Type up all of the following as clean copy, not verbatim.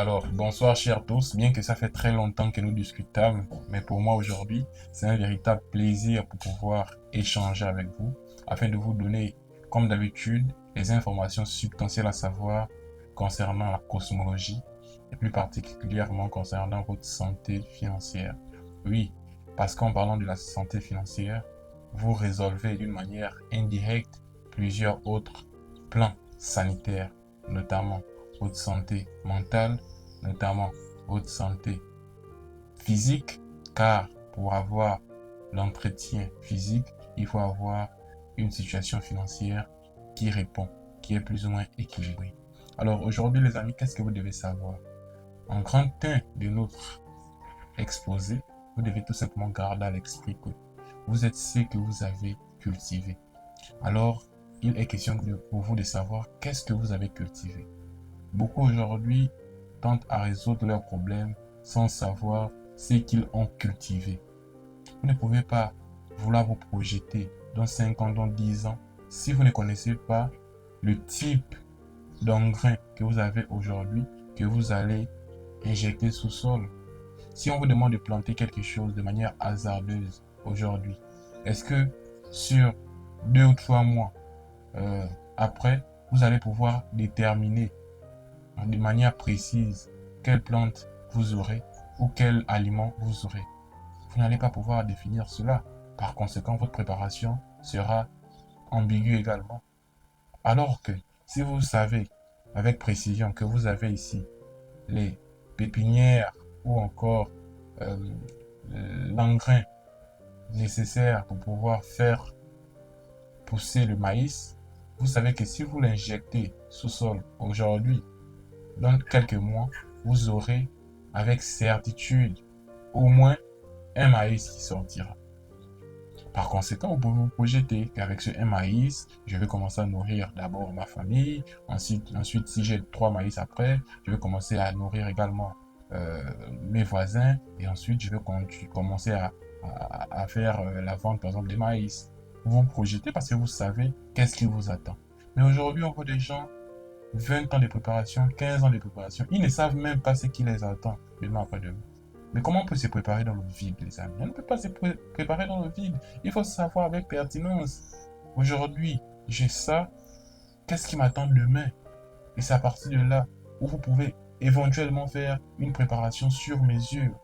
Alors, bonsoir chers tous, bien que ça fait très longtemps que nous discutâmes, mais pour moi aujourd'hui, c'est un véritable plaisir pour pouvoir échanger avec vous, afin de vous donner, comme d'habitude, les informations substantielles à savoir concernant la cosmologie, et plus particulièrement concernant votre santé financière. Oui, parce qu'en parlant de la santé financière, vous résolvez d'une manière indirecte plusieurs autres plans sanitaires, notamment votre santé mentale, notamment votre santé physique, car pour avoir l'entretien physique, il faut avoir une situation financière qui répond, qui est plus ou moins équilibrée. Alors aujourd'hui les amis, qu'est-ce que vous devez savoir? En grand 1 de notre exposé, vous devez tout simplement garder à l'esprit que vous êtes ce que vous avez cultivé. Alors, il est question pour vous de savoir qu'est-ce que vous avez cultivé. Beaucoup aujourd'hui tentent à résoudre leurs problèmes sans savoir ce qu'ils ont cultivé. Vous ne pouvez pas vouloir vous projeter dans 5 ans, dans 10 ans, si vous ne connaissez pas le type d'engrais que vous avez aujourd'hui, que vous allez injecter sous sol. Si on vous demande de planter quelque chose de manière hasardeuse aujourd'hui, est-ce que sur 2 ou 3 mois après, vous allez pouvoir déterminer de manière précise quelle plante vous aurez ou quel aliment vous aurez? Vous n'allez pas pouvoir définir cela. Par conséquent, votre préparation sera ambiguë également. Alors que si vous savez avec précision que vous avez ici les pépinières ou encore euh, l'engrais nécessaire pour pouvoir faire pousser le maïs, vous savez que si vous l'injectez sous sol aujourd'hui, dans quelques mois, vous aurez avec certitude au moins un maïs qui sortira. Par conséquent, vous pouvez vous projeter qu'avec ce un maïs, je vais commencer à nourrir d'abord ma famille. Ensuite, si j'ai 3 maïs après, je vais commencer à nourrir également mes voisins. Et ensuite, je vais commencer à faire la vente, par exemple, des maïs. Vous vous projetez parce que vous savez qu'est-ce qui vous attend. Mais aujourd'hui, on voit des gens 20 ans de préparation, 15 ans de préparation. Ils ne savent même pas ce qui les attend demain après-demain. Mais comment on peut se préparer dans le vide, les amis? On ne peut pas se préparer dans le vide. Il faut savoir avec pertinence. Aujourd'hui, j'ai ça. Qu'est-ce qui m'attend demain? Et c'est à partir de là où vous pouvez éventuellement faire une préparation sur mesure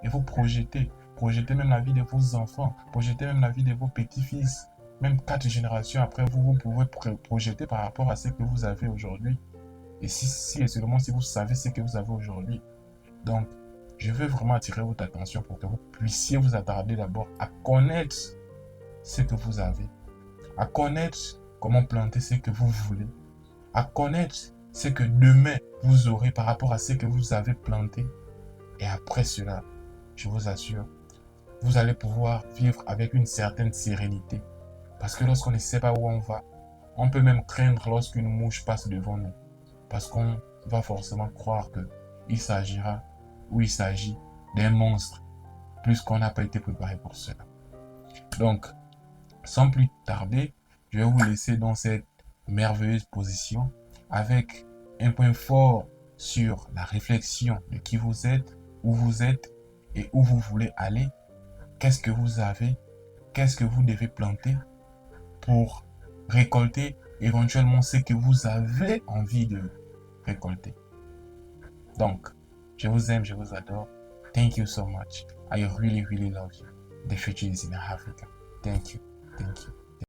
et vous projeter. Projeter même la vie de vos enfants. Projeter même la vie de vos petits-fils. Même 4 générations après, vous pouvez projeter par rapport à ce que vous avez aujourd'hui. Et si et seulement si vous savez ce que vous avez aujourd'hui. Donc, je veux vraiment attirer votre attention pour que vous puissiez vous attarder d'abord à connaître ce que vous avez, à connaître comment planter ce que vous voulez, à connaître ce que demain vous aurez par rapport à ce que vous avez planté. Et après cela, je vous assure, vous allez pouvoir vivre avec une certaine sérénité. Parce que lorsqu'on ne sait pas où on va, on peut même craindre lorsqu'une mouche passe devant nous. Parce qu'on va forcément croire qu'il s'agira ou il s'agit d'un monstre, plus qu'on n'a pas été préparé pour cela. Donc, sans plus tarder, je vais vous laisser dans cette merveilleuse position avec un point fort sur la réflexion de qui vous êtes et où vous voulez aller. Qu'est-ce que vous avez? Qu'est-ce que vous devez planter pour récolter éventuellement ce que vous avez envie de récolter? Donc, je vous aime, je vous adore. Thank you so much. I really, really love you. The future is in Africa. Thank you. Thank you.